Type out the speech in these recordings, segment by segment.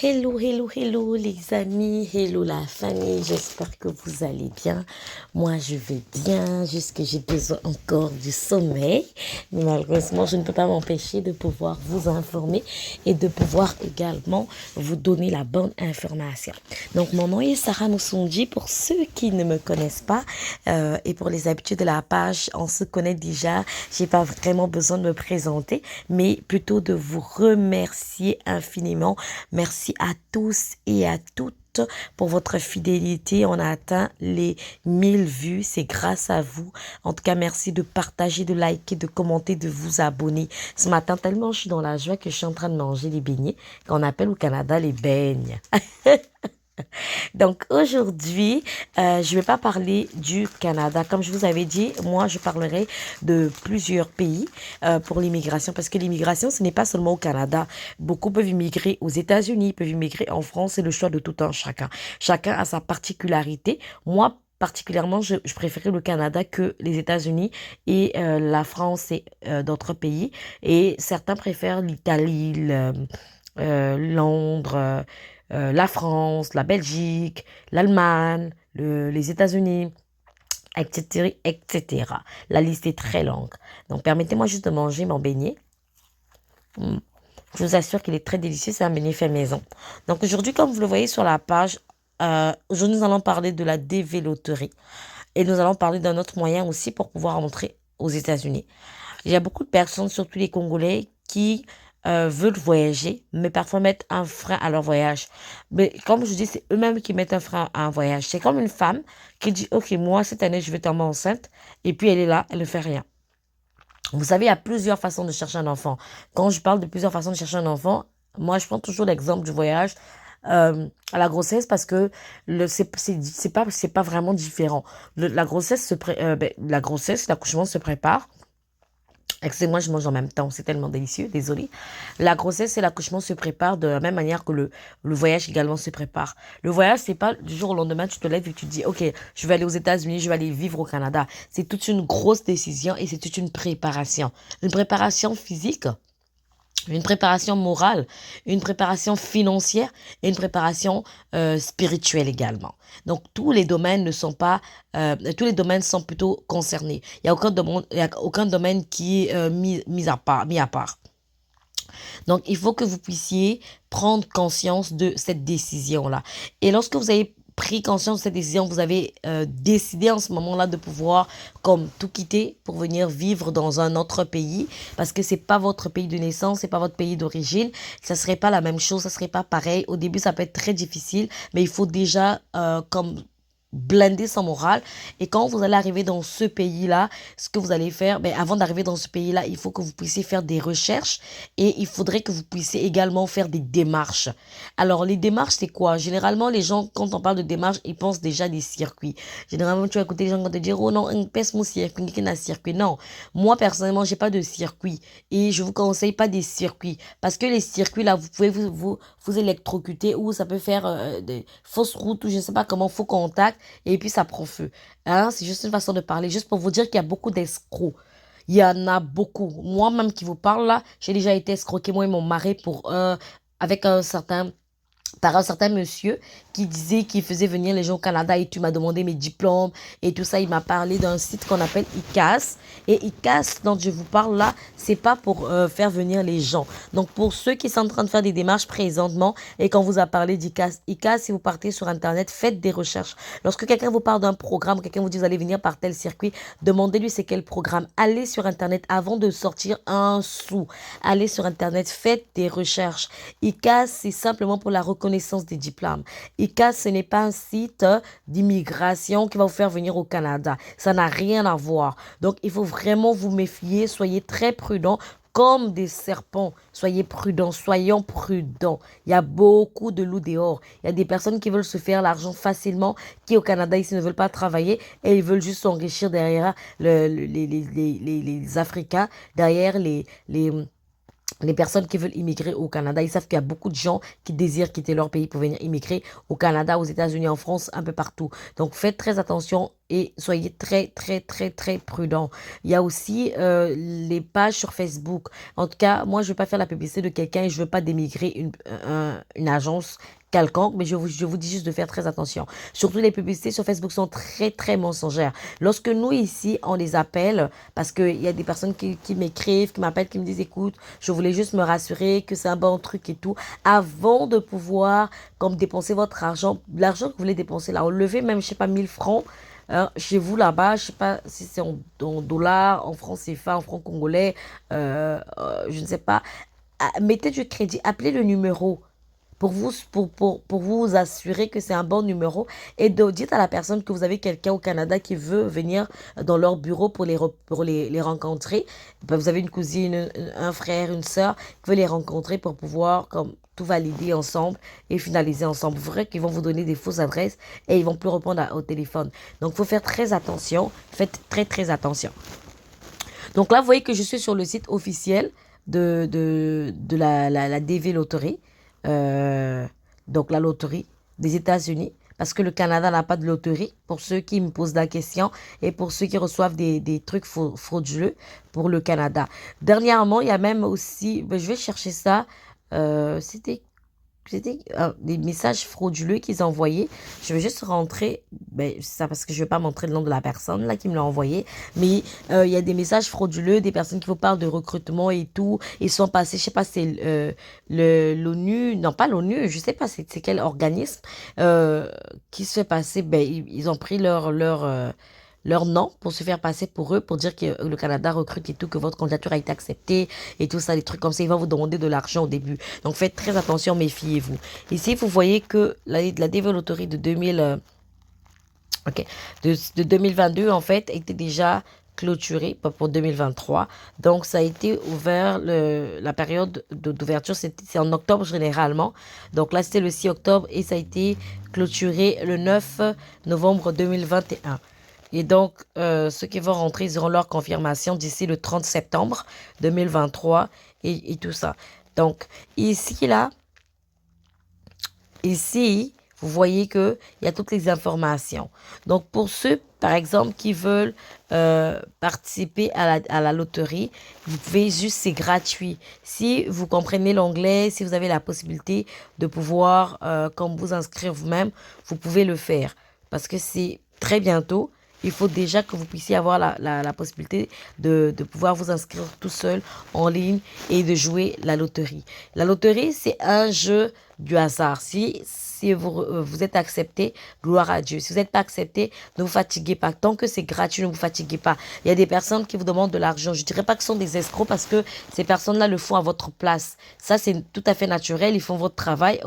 Hello, hello, hello les amis, hello la famille, j'espère que vous allez bien. Moi je vais bien, juste que j'ai besoin encore du sommeil. Mais malheureusement, je ne peux pas m'empêcher de pouvoir vous informer et de pouvoir également vous donner la bonne information. Donc mon nom est Sarah Moussoundji, pour ceux qui ne me connaissent pas et pour les habitudes de la page, on se connaît déjà. J'ai pas vraiment besoin de me présenter, mais plutôt de vous remercier infiniment. Merci à tous et à toutes pour votre fidélité. On a atteint les 1000 vues. C'est grâce à vous. En tout cas, merci de partager, de liker, de commenter, de vous abonner. Ce matin, tellement je suis dans la joie que je suis en train de manger les beignets, qu'on appelle au Canada les beignes. Donc aujourd'hui, je vais pas parler du Canada. Comme je vous avais dit, moi je parlerai de plusieurs pays pour l'immigration, parce que l'immigration, ce n'est pas seulement au Canada. Beaucoup peuvent immigrer aux États-Unis, peuvent immigrer en France. C'est le choix de tout un chacun. Chacun a sa particularité. Moi, particulièrement, je préférais le Canada que les États-Unis et la France et d'autres pays. Et certains préfèrent l'Italie, Londres, la France, la Belgique, l'Allemagne, les États-Unis, etc., etc. La liste est très longue. Donc, permettez-moi juste de manger mon beignet. Je vous assure qu'il est très délicieux. C'est un beignet fait maison. Donc, aujourd'hui, comme vous le voyez sur la page, aujourd'hui, nous allons parler de la dévéloterie. Et nous allons parler d'un autre moyen aussi pour pouvoir entrer aux États-Unis. Il y a beaucoup de personnes, surtout les Congolais, qui veulent voyager, mais parfois mettent un frein à leur voyage. Mais comme je dis, c'est eux-mêmes qui mettent un frein à un voyage. C'est comme une femme qui dit, OK, moi, cette année, je vais tomber enceinte. Et puis, elle est là, elle ne fait rien. Vous savez, il y a plusieurs façons de chercher un enfant. Quand je parle de plusieurs façons de chercher un enfant, moi, je prends toujours l'exemple du voyage à la grossesse, parce que c'est pas vraiment différent. La grossesse la grossesse, l'accouchement se prépare. Excusez-moi, je mange en même temps, c'est tellement délicieux, désolé. La grossesse et l'accouchement se préparent de la même manière que le voyage également se prépare. Le voyage, c'est pas du jour au lendemain, tu te lèves et tu te dis, OK, je vais aller aux États-Unis, je vais aller vivre au Canada. C'est toute une grosse décision et c'est toute une préparation. Une préparation physique, une préparation morale, une préparation financière et une préparation spirituelle également. Donc tous les domaines ne sont pas, tous les domaines sont plutôt concernés. Il y a aucun domaine qui est mis à part. Donc il faut que vous puissiez prendre conscience de cette décision-là. Et lorsque vous avez pris conscience de cette décision, vous avez décidé en ce moment-là de pouvoir comme tout quitter pour venir vivre dans un autre pays, parce que c'est pas votre pays de naissance, c'est pas votre pays d'origine, ça serait pas la même chose, ça serait pas pareil. Au début, ça peut être très difficile, mais il faut déjà comme blinder son moral. Et quand vous allez arriver dans ce pays-là, ce que vous allez faire, ben, avant d'arriver dans ce pays-là, il faut que vous puissiez faire des recherches et il faudrait que vous puissiez également faire des démarches. Alors, les démarches, c'est quoi? Généralement, les gens, quand on parle de démarches, ils pensent déjà des circuits. Généralement, tu vas écouter les gens qui vont te dire, oh non, un pèse mon circuit, qui n'a circuit. Non. Moi, personnellement, j'ai pas de circuit et je vous conseille pas des circuits, parce que les circuits, là, vous pouvez vous électrocuter, ou ça peut faire des fausses routes, ou je sais pas comment, faux contact, et puis ça prend feu. Hein, c'est juste une façon de parler, juste pour vous dire qu'il y a beaucoup d'escrocs. Il y en a beaucoup. Moi-même qui vous parle là, j'ai déjà été escroqué, moi et mon mari, avec par un certain monsieur qui disait qu'il faisait venir les gens au Canada, et tu m'as demandé mes diplômes et tout ça. Il m'a parlé d'un site qu'on appelle ICAS. Et ICAS, dont je vous parle là, c'est pas pour faire venir les gens. Donc pour ceux qui sont en train de faire des démarches présentement et qu'on vous a parlé d'ICAS, ICAS, si vous partez sur Internet, faites des recherches. Lorsque quelqu'un vous parle d'un programme, quelqu'un vous dit vous allez venir par tel circuit, demandez-lui c'est quel programme. Allez sur Internet avant de sortir un sou. Allez sur Internet, faites des recherches. ICAS, c'est simplement pour la reconnaissance des diplômes. ICAS, ce n'est pas un site d'immigration qui va vous faire venir au Canada. Ça n'a rien à voir. Donc, il faut vraiment vous méfier. Soyez très prudents. Comme des serpents, soyez prudents, soyons prudents. Il y a beaucoup de loups dehors. Il y a des personnes qui veulent se faire l'argent facilement, qui au Canada ici ne veulent pas travailler, et ils veulent juste s'enrichir derrière les Africains, derrière les personnes qui veulent immigrer au Canada. Ils savent qu'il y a beaucoup de gens qui désirent quitter leur pays pour venir immigrer au Canada, aux États-Unis, en France, un peu partout. Donc faites très attention. et soyez très, très, très, très prudents. Il y a aussi les pages sur Facebook. En tout cas, moi, je ne veux pas faire la publicité de quelqu'un et je ne veux pas démigrer une agence quelconque, mais je vous dis juste de faire très attention. Surtout les publicités sur Facebook sont très, très mensongères. Lorsque nous, ici, on les appelle, parce qu'il y a des personnes qui m'écrivent, qui m'appellent, qui me disent, écoute, je voulais juste me rassurer que c'est un bon truc et tout, avant de pouvoir, comme dépenser votre argent, l'argent que vous voulez dépenser là, enlevez même, je sais pas, 1000 francs, chez vous là-bas, je sais pas si c'est en dollars, en francs CFA, en francs congolais, je ne sais pas. Mettez du crédit, appelez le numéro pour vous assurer que c'est un bon numéro et dites à la personne que vous avez quelqu'un au Canada qui veut venir dans leur bureau pour les rencontrer. Ben, vous avez une cousine, un frère, une sœur qui veut les rencontrer pour pouvoir comme tout valider ensemble et finaliser ensemble. Vous verrez qu'ils vont vous donner des fausses adresses et ils vont plus répondre au téléphone. Donc, il faut faire très attention. Faites très, très attention. Donc là, vous voyez que je suis sur le site officiel de la DV Loterie. Euh, donc la loterie des États-Unis. Parce que le Canada n'a pas de loterie, pour ceux qui me posent la question, et pour ceux qui reçoivent des trucs frauduleux pour le Canada. Dernièrement, il y a même aussi, ben, je vais chercher ça, c'était des messages frauduleux qu'ils envoyaient. Je vais juste rentrer, ben, ça parce que je ne vais pas montrer le nom de la personne là qui me l'a envoyé. Mais il y a des messages frauduleux, des personnes qui vous parlent de recrutement et tout. Ils sont passés, je sais pas, c'est l'ONU, non pas l'ONU, je sais pas c'est quel organisme qui se fait passer. Ben, ils ont pris leur nom pour se faire passer pour eux, pour dire que le Canada recrute et tout, que votre candidature a été acceptée et tout ça, des trucs comme ça. Ils vont vous demander de l'argent au début. Donc faites très attention, méfiez-vous. Ici, vous voyez que la développerie de 2022, en fait, était déjà clôturée pour 2023. Donc, ça a été ouvert, la période d'ouverture, c'est en octobre généralement. Donc là, c'était le 6 octobre et ça a été clôturé le 9 novembre 2021. Et donc, ceux qui vont rentrer, ils auront leur confirmation d'ici le 30 septembre 2023 et tout ça. Donc, ici, vous voyez qu'il y a toutes les informations. Donc, pour ceux, par exemple, qui veulent participer à la loterie, vous pouvez juste, c'est gratuit. Si vous comprenez l'anglais, si vous avez la possibilité de pouvoir, comme vous inscrire vous-même, vous pouvez le faire. Parce que c'est très bientôt. Il faut déjà que vous puissiez avoir la possibilité de pouvoir vous inscrire tout seul en ligne et de jouer la loterie. La loterie, c'est un jeu du hasard. Si vous êtes accepté, gloire à Dieu. Si vous n'êtes pas accepté, ne vous fatiguez pas. Tant que c'est gratuit, ne vous fatiguez pas. Il y a des personnes qui vous demandent de l'argent. Je ne dirais pas que ce sont des escrocs parce que ces personnes-là le font à votre place. Ça, c'est tout à fait naturel. Ils font votre travail.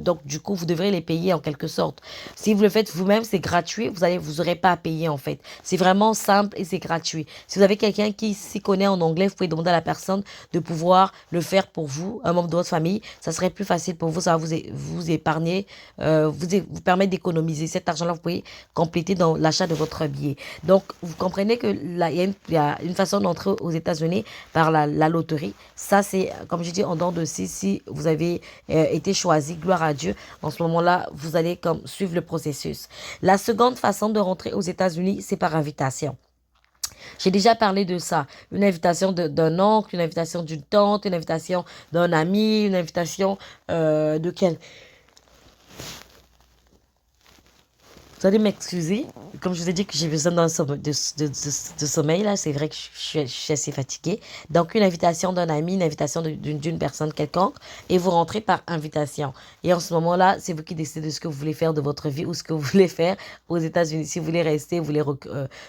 Donc, du coup, vous devrez les payer en quelque sorte. Si vous le faites vous-même, c'est gratuit. Vous aurez pas à payer en fait. C'est vraiment simple et c'est gratuit. Si vous avez quelqu'un qui s'y connaît en anglais, vous pouvez demander à la personne de pouvoir le faire pour vous, un membre de votre famille. Ça serait plus facile pour vous. Ça va vous épargner, vous permettre d'économiser. Cet argent-là, vous pouvez compléter dans l'achat de votre billet. Donc, vous comprenez que là, il y a une façon d'entrer aux États-Unis par la loterie. Ça, c'est, comme je dis, en dehors de si vous avez été choisi, gloire à Dieu, en ce moment-là, vous allez comme suivre le processus. La seconde façon de rentrer aux États-Unis, c'est par invitation. J'ai déjà parlé de ça. Une invitation d'un oncle, une invitation d'une tante, une invitation d'un ami, une invitation de quel... Vous allez m'excuser. Comme je vous ai dit que j'ai besoin de sommeil, là, c'est vrai que je suis assez fatiguée. Donc, une invitation d'un ami, une invitation d'une personne quelconque, et vous rentrez par invitation. Et en ce moment-là, c'est vous qui décidez de ce que vous voulez faire de votre vie ou ce que vous voulez faire aux États-Unis. Si vous voulez rester, vous voulez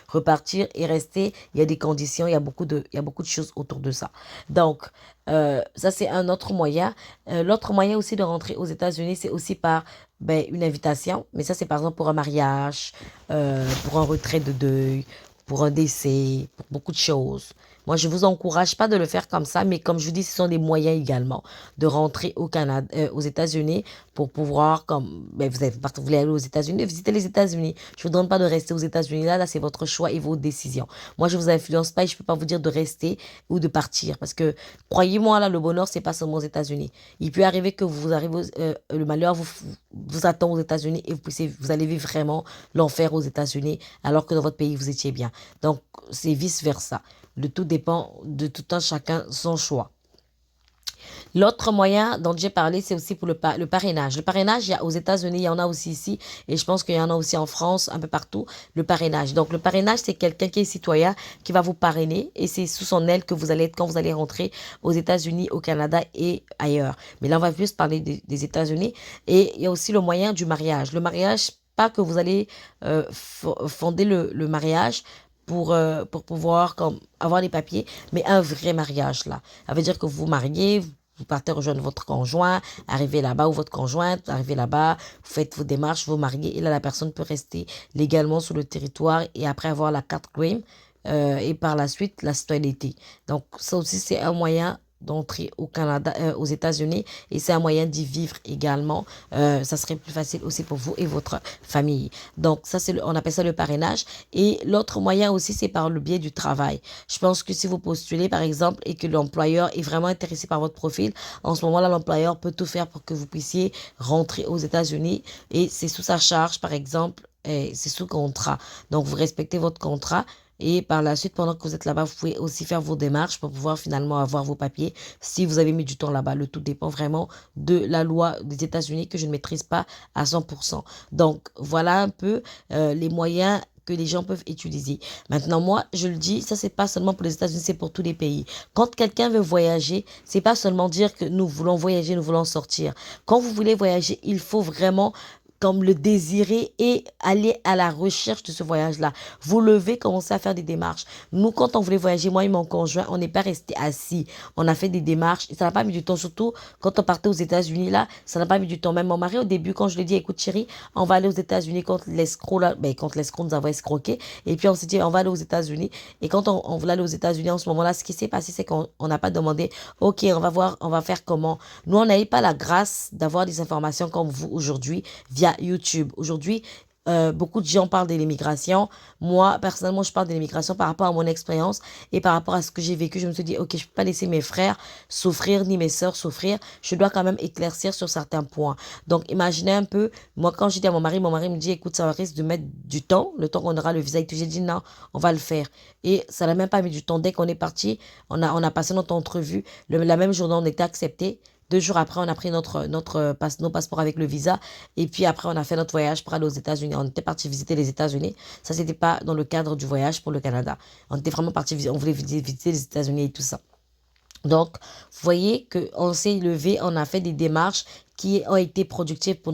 repartir et rester, il y a des conditions, il y a beaucoup de choses autour de ça. Donc, ça, c'est un autre moyen. L'autre moyen aussi de rentrer aux États-Unis, c'est aussi par ben, une invitation. Mais ça, c'est par exemple pour un mariage, pour un retrait de deuil, pour un décès, pour beaucoup de choses. Moi, je vous encourage pas de le faire comme ça, mais comme je vous dis, ce sont des moyens également de rentrer au Canada, aux États-Unis pour pouvoir, comme ben, vous voulez aller aux États-Unis, visiter les États-Unis. Je vous demande pas de rester aux États-Unis. Là, c'est votre choix et vos décisions. Moi, je vous influence pas et je peux pas vous dire de rester ou de partir parce que croyez-moi, là, le bonheur, c'est pas seulement aux États-Unis. Il peut arriver que vous arrivez, le malheur vous attend aux États-Unis et vous allez vivre vraiment l'enfer aux États-Unis alors que dans votre pays, vous étiez bien. Donc, c'est vice-versa. Le tout dépend de tout un chacun son choix. L'autre moyen dont j'ai parlé, c'est aussi pour le parrainage. Le parrainage, il y a aux États-Unis, il y en a aussi ici, et je pense qu'il y en a aussi en France, un peu partout, le parrainage. Donc, le parrainage, c'est quelqu'un qui est citoyen, qui va vous parrainer, et c'est sous son aile que vous allez être quand vous allez rentrer aux États-Unis, au Canada et ailleurs. Mais là, on va plus parler des États-Unis. Et il y a aussi le moyen du mariage. Le mariage, pas que vous allez fonder le mariage, pour pouvoir comme, avoir les papiers, mais un vrai mariage là. Ça veut dire que vous vous mariez, vous partez rejoindre votre conjoint, arrivez là-bas ou votre conjointe, arrivez là-bas, vous faites vos démarches, vous mariez et là la personne peut rester légalement sur le territoire et après avoir la carte Green et par la suite la citoyenneté. Donc ça aussi c'est un moyen d'entrer au Canada, aux États-Unis et c'est un moyen d'y vivre également. Ça serait plus facile aussi pour vous et votre famille. Donc ça c'est on appelle ça le parrainage et l'autre moyen aussi c'est par le biais du travail. Je pense que si vous postulez par exemple et que l'employeur est vraiment intéressé par votre profil, en ce moment-là l'employeur peut tout faire pour que vous puissiez rentrer aux États-Unis et c'est sous sa charge par exemple. C'est sous contrat. Donc, vous respectez votre contrat et par la suite, pendant que vous êtes là-bas, vous pouvez aussi faire vos démarches pour pouvoir finalement avoir vos papiers si vous avez mis du temps là-bas. Le tout dépend vraiment de la loi des États-Unis que je ne maîtrise pas à 100%. Donc, voilà un peu les moyens que les gens peuvent utiliser. Maintenant, moi, je le dis, ça, c'est pas seulement pour les États-Unis, c'est pour tous les pays. Quand quelqu'un veut voyager, c'est pas seulement dire que nous voulons voyager, nous voulons sortir. Quand vous voulez voyager, il faut vraiment comme le désirer et aller à la recherche de ce voyage-là. Vous levez, commencez à faire des démarches. Nous, quand on voulait voyager, moi et mon conjoint, on n'est pas resté assis. On a fait des démarches et ça n'a pas mis du temps. Surtout quand on partait aux États-Unis, là, ça n'a pas mis du temps. Même mon mari, au début, quand je lui ai dit, écoute chérie, on va aller aux États-Unis quand l'escroc, là, ben, quand l'escroc nous avait escroqué. Et puis on s'est dit, on va aller aux États-Unis. Et quand on voulait aller aux États-Unis en ce moment-là, ce qui s'est passé, c'est qu'on n'a pas demandé, ok, on va voir, on va faire comment. Nous, on n'avait pas la grâce d'avoir des informations comme vous aujourd'hui via YouTube. Aujourd'hui, beaucoup de gens parlent de l'immigration. Moi, personnellement, je parle de l'immigration par rapport à mon expérience et par rapport à ce que j'ai vécu. Je me suis dit, ok, je peux pas laisser mes frères souffrir ni mes sœurs souffrir. Je dois quand même éclaircir sur certains points. Donc, imaginez un peu, moi, quand j'ai dit à mon mari me dit, écoute, ça risque de mettre du temps, le temps qu'on aura le visa et tout. J'ai dit, non, on va le faire. Et ça n'a même pas mis du temps. Dès qu'on est parti, on a passé notre entrevue. La même journée, on était accepté. 2 jours après, on a pris nos passeports avec le visa. Et puis après, on a fait notre voyage pour aller aux États-Unis. On était parti visiter les États-Unis. Ça, c'était pas dans le cadre du voyage pour le Canada. On était vraiment parti, on voulait visiter les États-Unis et tout ça. Donc, vous voyez qu'on s'est levé, on a fait des démarches qui ont été productives pour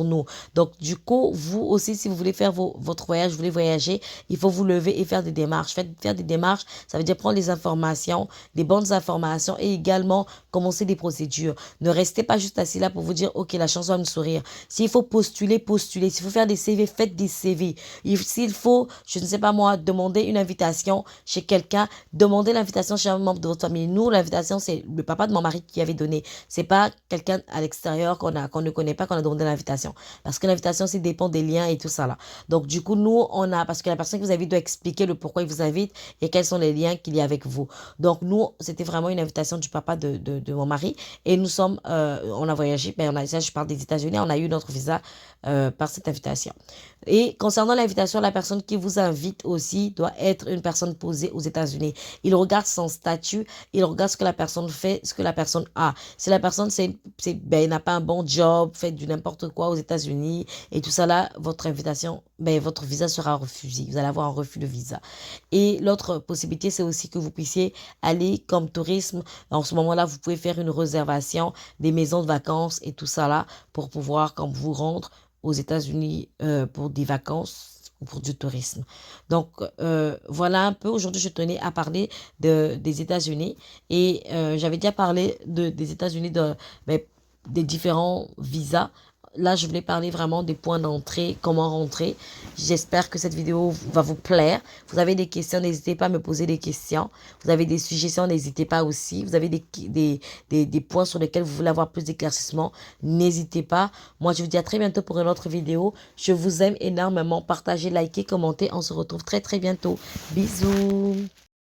nous. Donc, du coup, vous aussi, si vous voulez faire votre voyage, vous voulez voyager, il faut vous lever et faire des démarches. Faire des démarches, ça veut dire prendre les informations, des bonnes informations et également commencer des procédures. Ne restez pas juste assis là pour vous dire, OK, la chance va me sourire. S'il faut postuler, postulez. S'il faut faire des CV, faites des CV. S'il faut, je ne sais pas moi, demander une invitation chez quelqu'un, demandez l'invitation chez un membre de votre famille. Nous, l'invitation, c'est le papa de mon mari qui avait donné. C'est pas quelqu'un à l'extérieur qu'on ne connaît pas qu'on a demandé l'invitation. Parce que l'invitation, c'est dépend des liens et tout ça là. Donc, du coup, nous, parce que la personne qui vous invite doit expliquer le pourquoi il vous invite et quels sont les liens qu'il y a avec vous. Donc, nous, c'était vraiment une invitation du papa de mon mari et nous sommes, on a voyagé, ça, je parle des États-Unis, on a eu notre visa par cette invitation. Et concernant l'invitation, la personne qui vous invite aussi doit être une personne posée aux États-Unis. Il regarde son statut, il regarde ce que la personne fait, ce que la personne a. Si la personne n'a pas un bon job, fait du n'importe quoi aux États-Unis et tout ça là, votre invitation, votre visa sera refusé. Vous allez avoir un refus de visa. Et l'autre possibilité, c'est aussi que vous puissiez aller comme tourisme. En ce moment-là, vous pouvez faire une réservation des maisons de vacances et tout ça là pour pouvoir, quand vous rendre aux États-Unis pour des vacances ou pour du tourisme. Donc, voilà un peu. Aujourd'hui, je tenais à parler des États-Unis et j'avais déjà parlé des États-Unis, des différents visas. là, je voulais parler vraiment des points d'entrée, comment rentrer. J'espère que cette vidéo va vous plaire. Vous avez des questions, n'hésitez pas à me poser des questions. Vous avez des suggestions, n'hésitez pas aussi. Vous avez des points sur lesquels vous voulez avoir plus d'éclaircissement, n'hésitez pas. Moi, je vous dis à très bientôt pour une autre vidéo. Je vous aime énormément. Partagez, likez, commentez. On se retrouve très très bientôt. Bisous.